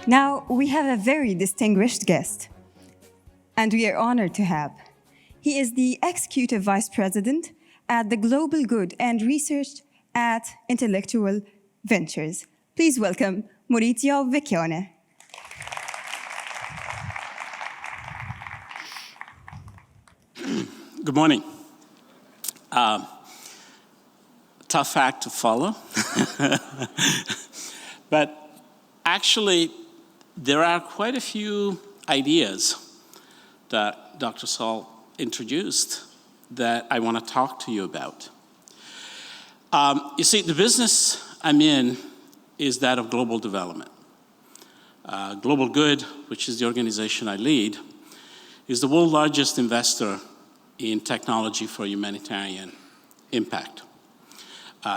Now, we have a very distinguished guest, and we are honored to have. He is the Executive Vice President at the Global Good and Research at Intellectual Ventures. Please welcome Maurizio Vecchione. Good morning. Tough act to follow. But actually, there are quite a few ideas that Dr. Saul introduced that I want to talk to you about. You see, the business I'm in is that of global development. Global Good, which is the organization I lead, is the world's largest investor in technology for humanitarian impact.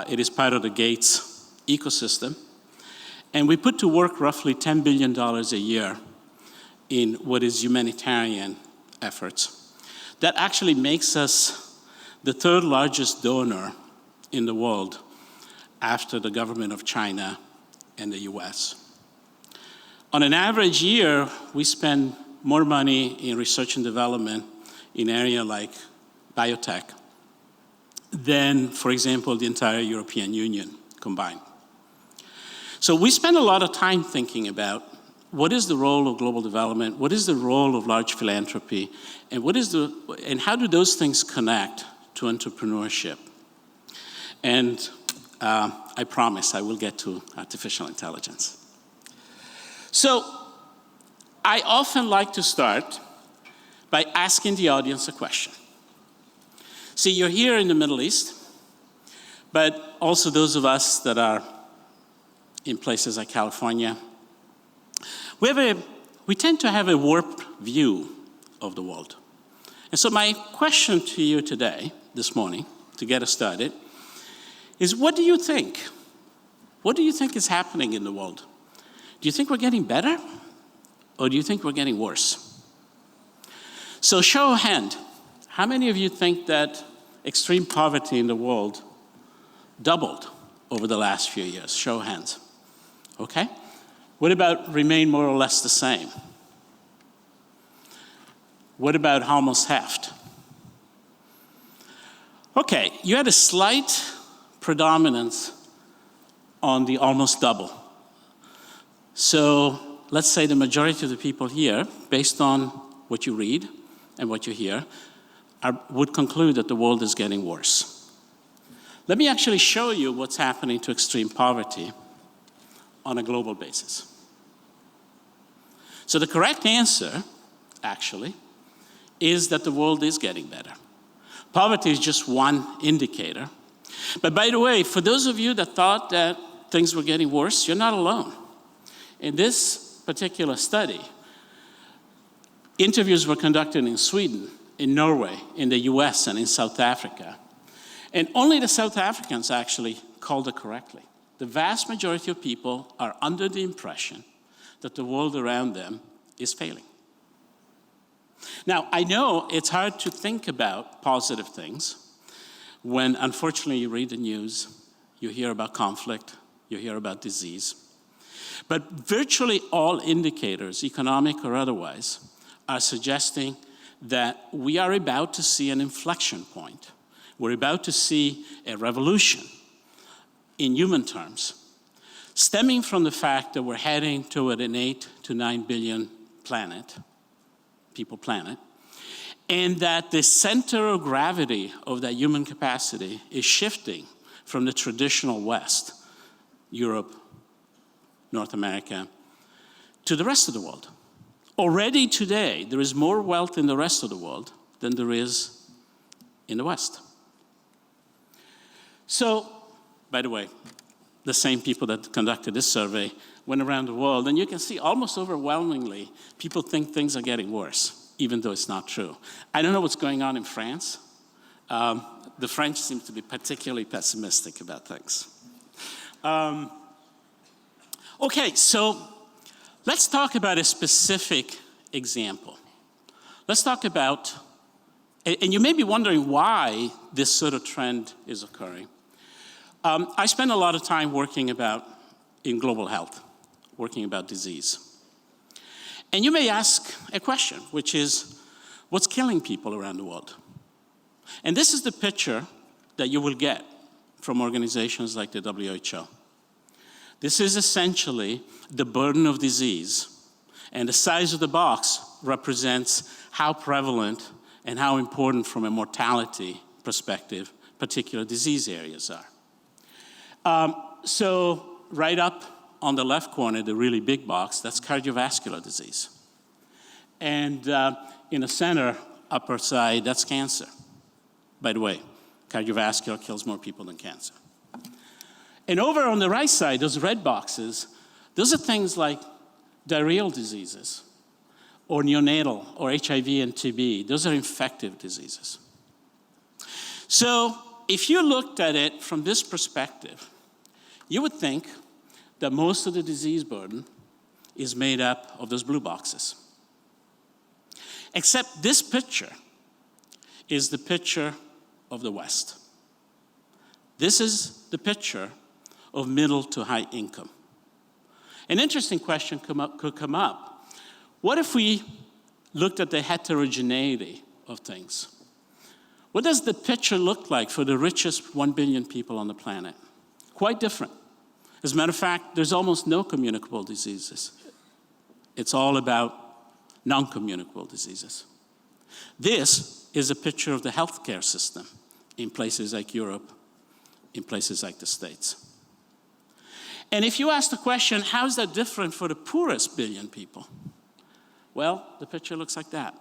It is part of the Gates ecosystem, and we put to work roughly $10 billion a year in what is humanitarian efforts. That actually makes us the third largest donor in the world after the government of China and the US. On an average year, we spend more money in research and development in areas like biotech than, for example, the entire European Union combined. So we spend a lot of time thinking about what is the role of global development, what is the role of large philanthropy, and how do those things connect to entrepreneurship? And I promise I will get to artificial intelligence. So I often like to start by asking the audience a question. See, you're here in the Middle East, but also those of us that are in places like California, we tend to have a warped view of the world. And so my question to you today, this morning, to get us started, is what do you think? What do you think is happening in the world? Do you think we're getting better, or do you think we're getting worse? So show of hand, how many of you think that extreme poverty in the world doubled over the last few years? Show of hands. Okay. What about remain more or less the same? What about almost halved? Okay, you had a slight predominance on the almost double. So let's say the majority of the people here, based on what you read and what you hear, would conclude that the world is getting worse. Let me actually show you what's happening to extreme poverty on a global basis. So the correct answer, actually, is that the world is getting better. Poverty is just one indicator. But by the way, for those of you that thought that things were getting worse, you're not alone. In this particular study, interviews were conducted in Sweden, in Norway, in the US, and in South Africa. And only the South Africans actually called it correctly. The vast majority of people are under the impression that the world around them is failing. Now, I know it's hard to think about positive things when, unfortunately, you read the news, you hear about conflict, you hear about disease. But virtually all indicators, economic or otherwise, are suggesting that we are about to see an inflection point. We're about to see a revolution in human terms, stemming from the fact that we're heading toward an 8 to 9 billion people planet, and that the center of gravity of that human capacity is shifting from the traditional West, Europe, North America, to the rest of the world. Already today, there is more wealth in the rest of the world than there is in the West. So, by the way, the same people that conducted this survey went around the world, and you can see almost overwhelmingly, people think things are getting worse, even though it's not true. I don't know what's going on in France. The French seem to be particularly pessimistic about things. Okay, so let's talk about a specific example. Let's talk about, and you may be wondering why this sort of trend is occurring. I spend a lot of time working in global health, working about disease. And you may ask a question, which is, what's killing people around the world? And this is the picture that you will get from organizations like the WHO. This is essentially the burden of disease, and the size of the box represents how prevalent and how important from a mortality perspective particular disease areas are. So right up on the left corner, the really big box, that's cardiovascular disease. And in the center, upper side, that's cancer. By the way, cardiovascular kills more people than cancer. And over on the right side, those red boxes, those are things like diarrheal diseases, or neonatal, or HIV and TB. Those are infective diseases. So if you looked at it from this perspective, you would think that most of the disease burden is made up of those blue boxes. Except this picture is the picture of the West. This is the picture of middle to high income. An interesting question could come up. What if we looked at the heterogeneity of things? What does the picture look like for the richest 1 billion people on the planet? Quite different. As a matter of fact, there's almost no communicable diseases. It's all about non-communicable diseases. This is a picture of the healthcare system in places like Europe, in places like the States. And if you ask the question, how is that different for the poorest billion people? Well, the picture looks like that.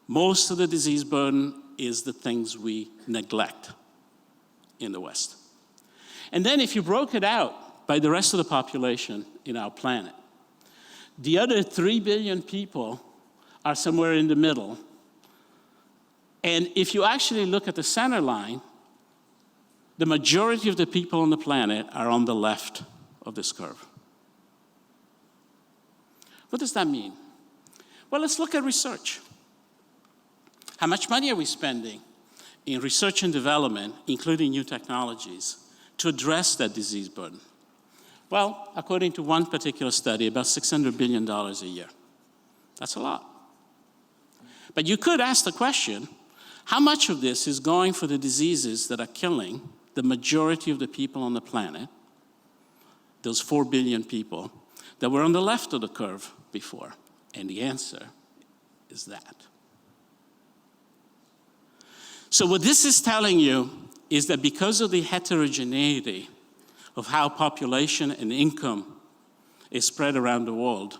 Most of the disease burden is the things we neglect in the West. And then if you broke it out by the rest of the population in our planet, the other 3 billion people are somewhere in the middle. And if you actually look at the center line, the majority of the people on the planet are on the left of this curve. What does that mean? Well, let's look at research. How much money are we spending in research and development, including new technologies, to address that disease burden? Well, according to one particular study, about $600 billion a year. That's a lot. But you could ask the question, how much of this is going for the diseases that are killing the majority of the people on the planet, those 4 billion people that were on the left of the curve before? And the answer is that. So what this is telling you is that because of the heterogeneity of how population and income is spread around the world,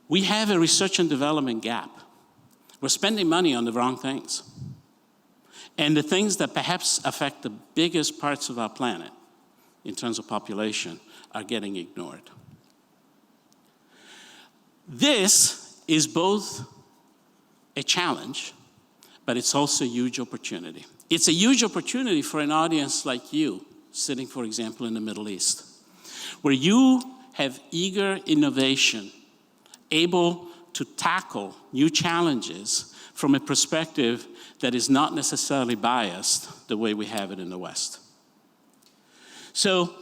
we have a research and development gap. We're spending money on the wrong things. And the things that perhaps affect the biggest parts of our planet in terms of population are getting ignored. This is both a challenge, but it's also a huge opportunity. It's a huge opportunity for an audience like you, sitting, for example, in the Middle East, where you have eager innovation, able to tackle new challenges from a perspective that is not necessarily biased the way we have it in the West. So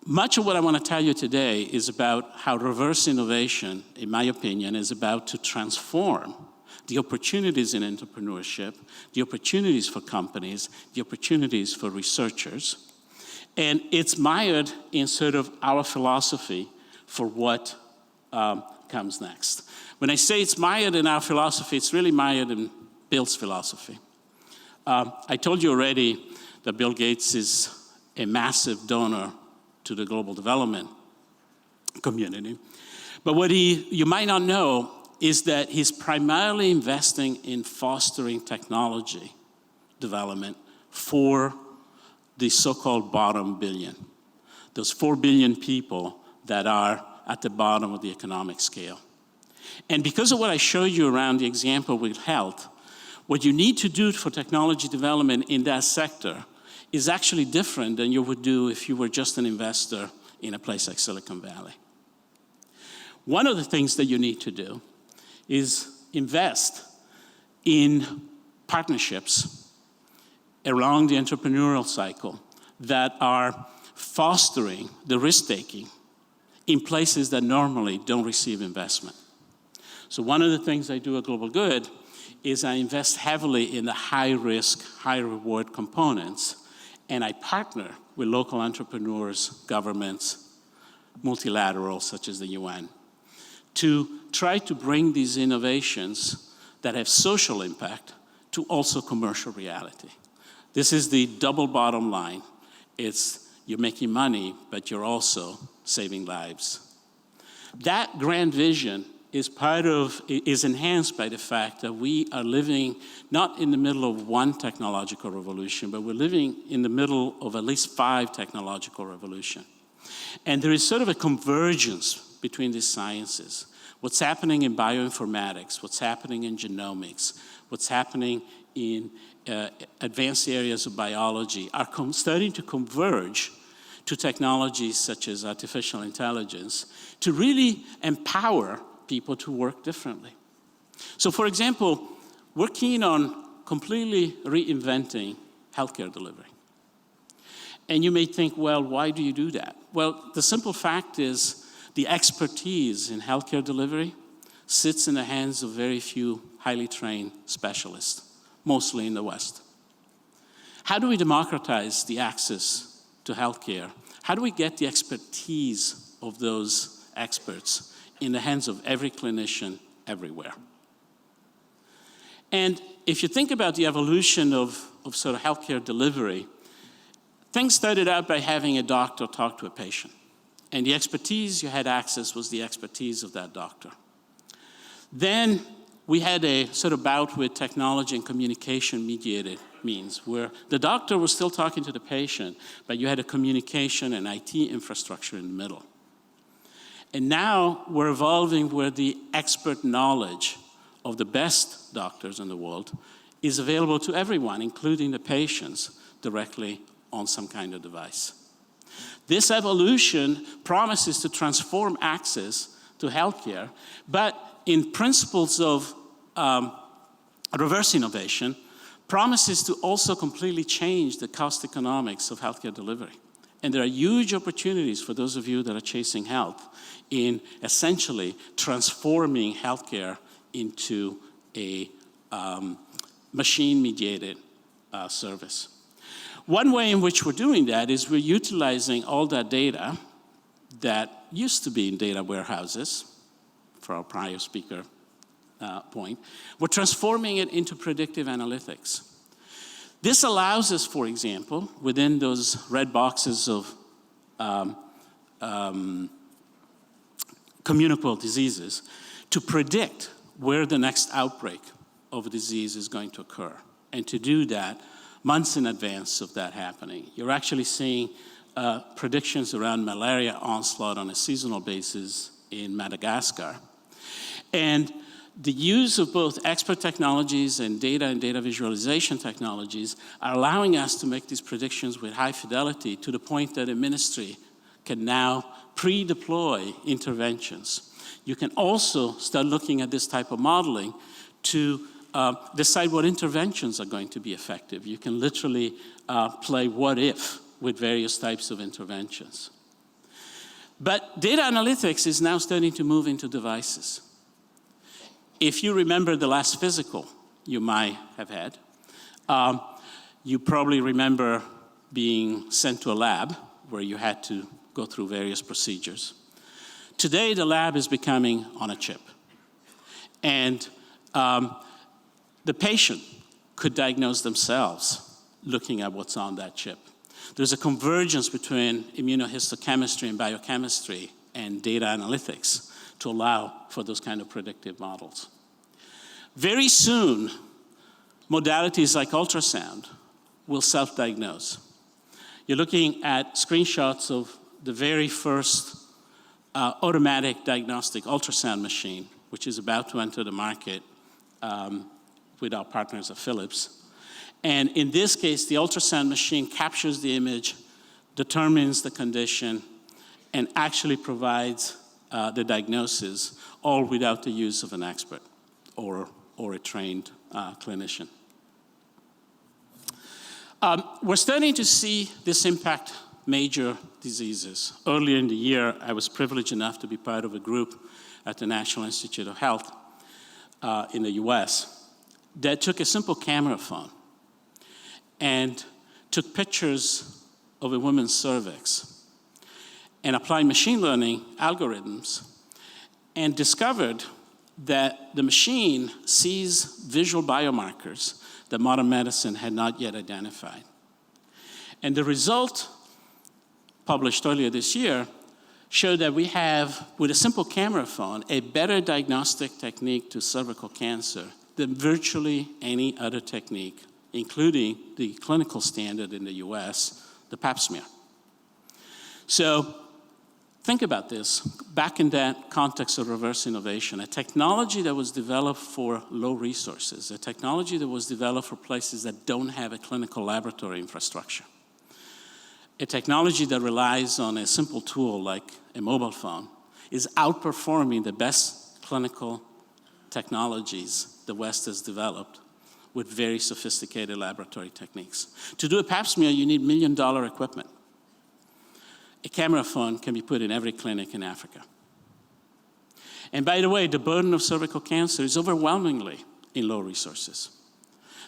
much of what I want to tell you today is about how reverse innovation, in my opinion, is about to transform the opportunities in entrepreneurship, the opportunities for companies, the opportunities for researchers. And it's mired in sort of our philosophy for what comes next. When I say it's mired in our philosophy, it's really mired in Bill's philosophy. I told you already that Bill Gates is a massive donor to the global development community. But what you might not know is that he's primarily investing in fostering technology development for the so-called bottom billion, those 4 billion people that are at the bottom of the economic scale. And because of what I showed you around the example with health, what you need to do for technology development in that sector is actually different than you would do if you were just an investor in a place like Silicon Valley. One of the things that you need to do is invest in partnerships around the entrepreneurial cycle that are fostering the risk-taking in places that normally don't receive investment. So one of the things I do at Global Good is I invest heavily in the high-risk, high-reward components, and I partner with local entrepreneurs, governments, multilaterals such as the UN, to try to bring these innovations that have social impact to also commercial reality. This is the double bottom line. It's you're making money, but you're also saving lives. That grand vision is enhanced by the fact that we are living not in the middle of one technological revolution, but we're living in the middle of at least 5 technological revolutions. And there is sort of a convergence between these sciences. What's happening in bioinformatics, what's happening in genomics, what's happening in advanced areas of biology are starting to converge to technologies such as artificial intelligence to really empower people to work differently. So for example, we're keen on completely reinventing healthcare delivery. And you may think, well, why do you do that? Well, the simple fact is the expertise in healthcare delivery sits in the hands of very few highly trained specialists, mostly in the West. How do we democratize the access to healthcare? How do we get the expertise of those experts in the hands of every clinician everywhere? And if you think about the evolution of sort of healthcare delivery, things started out by having a doctor talk to a patient. And the expertise you had access was the expertise of that doctor. Then we had a sort of bout with technology and communication mediated means where the doctor was still talking to the patient, but you had a communication and IT infrastructure in the middle. And now we're evolving where the expert knowledge of the best doctors in the world is available to everyone, including the patients, directly on some kind of device. This evolution promises to transform access to healthcare, but in principles of reverse innovation, promises to also completely change the cost economics of healthcare delivery. And there are huge opportunities for those of you that are chasing health in essentially transforming healthcare into a machine-mediated service. One way in which we're doing that is we're utilizing all that data that used to be in data warehouses, for our prior speaker point. We're transforming it into predictive analytics. This allows us, for example, within those red boxes of communicable diseases, to predict where the next outbreak of a disease is going to occur, and to do that months in advance of that happening. You're actually seeing predictions around malaria onslaught on a seasonal basis in Madagascar. And the use of both expert technologies and data visualization technologies are allowing us to make these predictions with high fidelity to the point that a ministry can now pre-deploy interventions. You can also start looking at this type of modeling to decide what interventions are going to be effective. You can literally play what if with various types of interventions. But data analytics is now starting to move into devices. If you remember the last physical you might have had, you probably remember being sent to a lab where you had to go through various procedures. Today, the lab is becoming on a chip. And the patient could diagnose themselves looking at what's on that chip. There's a convergence between immunohistochemistry and biochemistry and data analytics to allow for those kind of predictive models. Very soon, modalities like ultrasound will self-diagnose. You're looking at screenshots of the very first automatic diagnostic ultrasound machine, which is about to enter the market with our partners at Philips. And in this case, the ultrasound machine captures the image, determines the condition, and actually provides the diagnosis, all without the use of an expert or a trained clinician. We're starting to see this impact major diseases. Earlier in the year, I was privileged enough to be part of a group at the National Institute of Health in the US that took a simple camera phone and took pictures of a woman's cervix and applied machine learning algorithms and discovered that the machine sees visual biomarkers that modern medicine had not yet identified. And the result, published earlier this year, showed that we have, with a simple camera phone, a better diagnostic technique to cervical cancer than virtually any other technique, including the clinical standard in the US, the Pap smear. So think about this, back in that context of reverse innovation, a technology that was developed for low resources, a technology that was developed for places that don't have a clinical laboratory infrastructure, a technology that relies on a simple tool like a mobile phone is outperforming the best clinical technologies the West has developed with very sophisticated laboratory techniques. To do a Pap smear, you need $1 million equipment. A camera phone can be put in every clinic in Africa. And by the way, the burden of cervical cancer is overwhelmingly in low resources.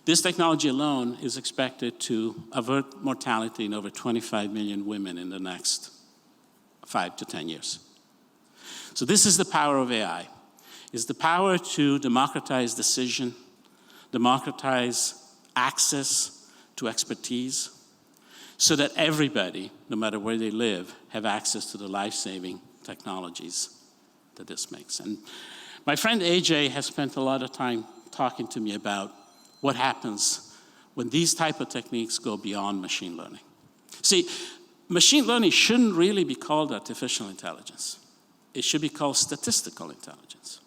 This technology alone is expected to avert mortality in over 25 million women in the next 5 to 10 years. So this is the power of AI. It's the power to democratize decision, democratize access to expertise, so that everybody, no matter where they live, have access to the life-saving technologies that this makes. And my friend AJ has spent a lot of time talking to me about what happens when these type of techniques go beyond machine learning. See, machine learning shouldn't really be called artificial intelligence. It should be called statistical intelligence.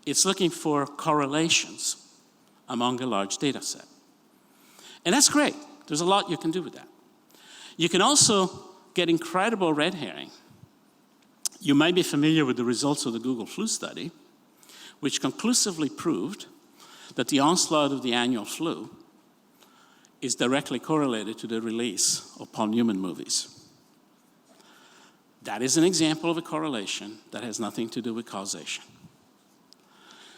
It's looking for correlations among a large data set. And that's great. There's a lot you can do with that. You can also get incredible red herring. You might be familiar with the results of the Google flu study, which conclusively proved that the onslaught of the annual flu is directly correlated to the release of Paul Newman movies. That is an example of a correlation that has nothing to do with causation.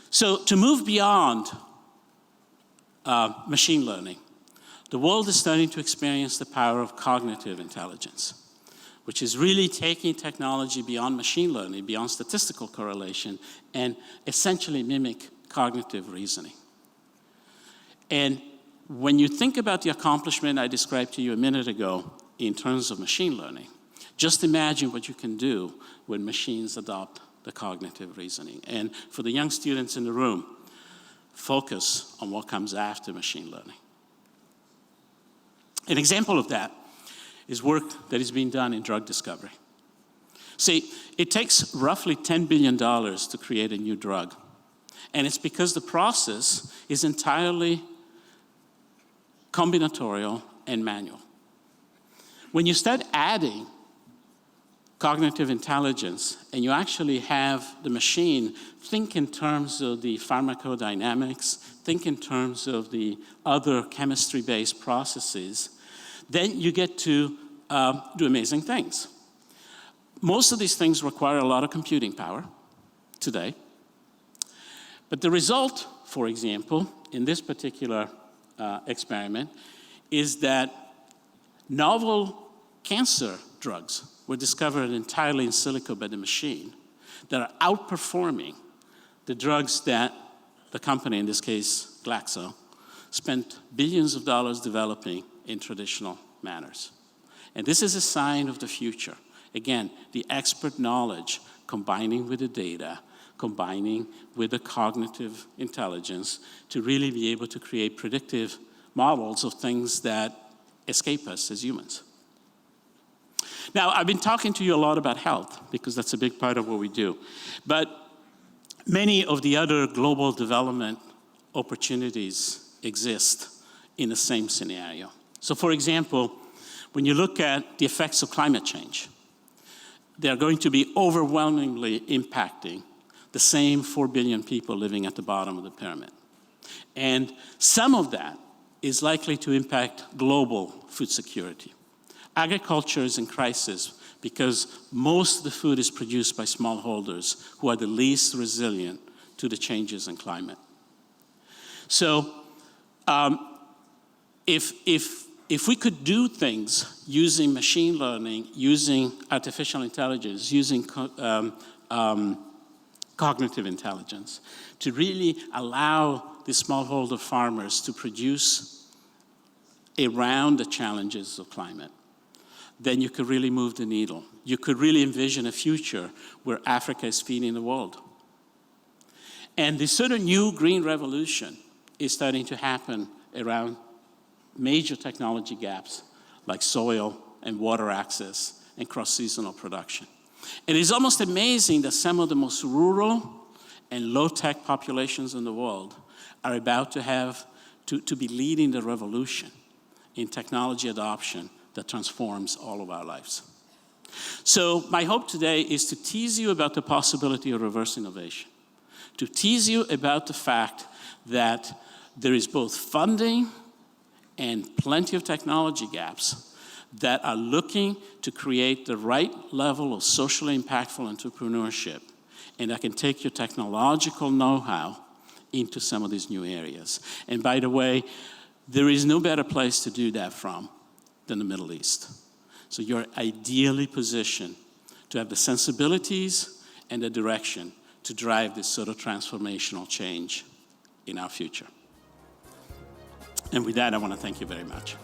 So to move beyond machine learning, the world is starting to experience the power of cognitive intelligence, which is really taking technology beyond machine learning, beyond statistical correlation, and essentially mimic cognitive reasoning. And when you think about the accomplishment I described to you a minute ago in terms of machine learning, just imagine what you can do when machines adopt the cognitive reasoning. And for the young students in the room, focus on what comes after machine learning. An example of that is work that is being done in drug discovery. See, it takes roughly $10 billion to create a new drug. And it's because the process is entirely combinatorial and manual. When you start adding cognitive intelligence and you actually have the machine think in terms of the pharmacodynamics, think in terms of the other chemistry-based processes, then you get to do amazing things. Most of these things require a lot of computing power today. But the result, for example, in this particular experiment, is that novel cancer drugs were discovered entirely in silico by the machine that are outperforming the drugs that the company, in this case Glaxo, spent billions of dollars developing in traditional manners. And this is a sign of the future. Again, the expert knowledge combining with the data, combining with the cognitive intelligence to really be able to create predictive models of things that escape us as humans. Now, I've been talking to you a lot about health because that's a big part of what we do. But many of the other global development opportunities exist in the same scenario. So for example, when you look at the effects of climate change, they're going to be overwhelmingly impacting the same 4 billion people living at the bottom of the pyramid. And some of that is likely to impact global food security. Agriculture is in crisis because most of the food is produced by smallholders who are the least resilient to the changes in climate. So if we could do things using machine learning, using artificial intelligence, using cognitive intelligence, to really allow the smallholder farmers to produce around the challenges of climate, then you could really move the needle. You could really envision a future where Africa is feeding the world. And this sort of new green revolution is starting to happen around major technology gaps like soil and water access and cross-seasonal production. It is almost amazing that some of the most rural and low-tech populations in the world are about to be leading the revolution in technology adoption that transforms all of our lives. So my hope today is to tease you about the possibility of reverse innovation, to tease you about the fact that there is both funding and plenty of technology gaps that are looking to create the right level of socially impactful entrepreneurship, and that can take your technological know-how into some of these new areas. And by the way, there is no better place to do that from than the Middle East. So you're ideally positioned to have the sensibilities and the direction to drive this sort of transformational change in our future. And with that, I want to thank you very much.